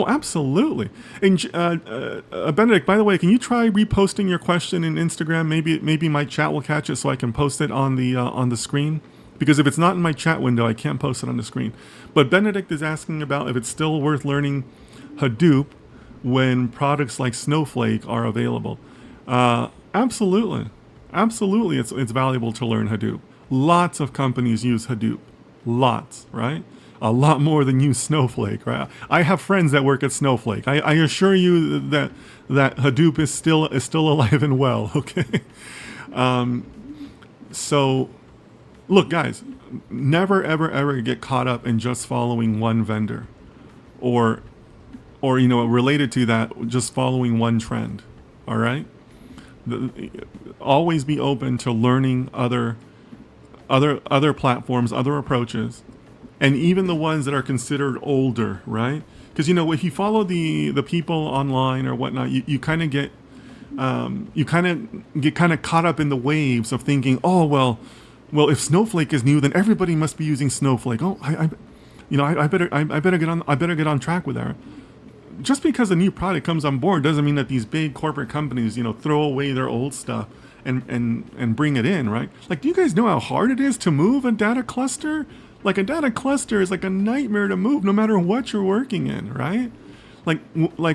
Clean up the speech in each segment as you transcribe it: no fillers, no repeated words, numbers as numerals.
Oh, absolutely. And Benedict, by the way, can you try reposting your question in Instagram? Maybe my chat will catch it, so I can post it on the screen. Because if it's not in my chat window, I can't post it on the screen. But Benedict is asking about if it's still worth learning Hadoop when products like Snowflake are available. Absolutely, absolutely. It's valuable to learn Hadoop. Lots of companies use Hadoop. Lots, right? A lot more than use Snowflake, right? I have friends that work at Snowflake. I assure you that Hadoop is still alive and well. Okay, so look, guys, never ever get caught up in just following one vendor, or related to that, just following one trend. All right, always be open to learning other platforms, other approaches, and even the ones that are considered older, right? Because if you follow the people online or whatnot, you kind of get caught up in the waves of thinking, oh well, if Snowflake is new, then everybody must be using Snowflake. Oh, I better get on track with that. Just because a new product comes on board doesn't mean that these big corporate companies, throw away their old stuff and bring it in, right? Like, do you guys know how hard it is to move a data cluster? Like, a data cluster is like a nightmare to move, no matter what you're working in, right? Like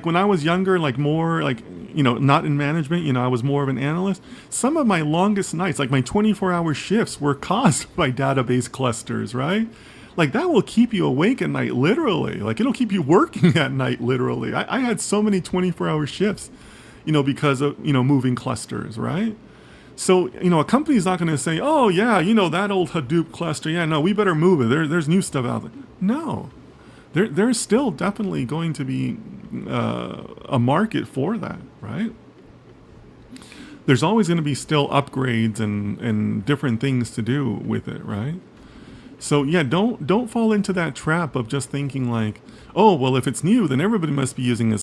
when I was younger, like more like, not in management, I was more of an analyst. Some of my longest nights, like my 24-hour shifts, were caused by database clusters, right? Like, that will keep you awake at night, literally. Like, it'll keep you working at night, literally. I had so many 24-hour shifts, because of, moving clusters, right? So, a company's not going to say, oh, yeah, that old Hadoop cluster. Yeah, no, we better move it. There's new stuff out there. No. There's still definitely going to be a market for that, right? There's always going to be still upgrades and different things to do with it, right? So yeah, don't fall into that trap of just thinking like, oh, well, if it's new, then everybody must be using this.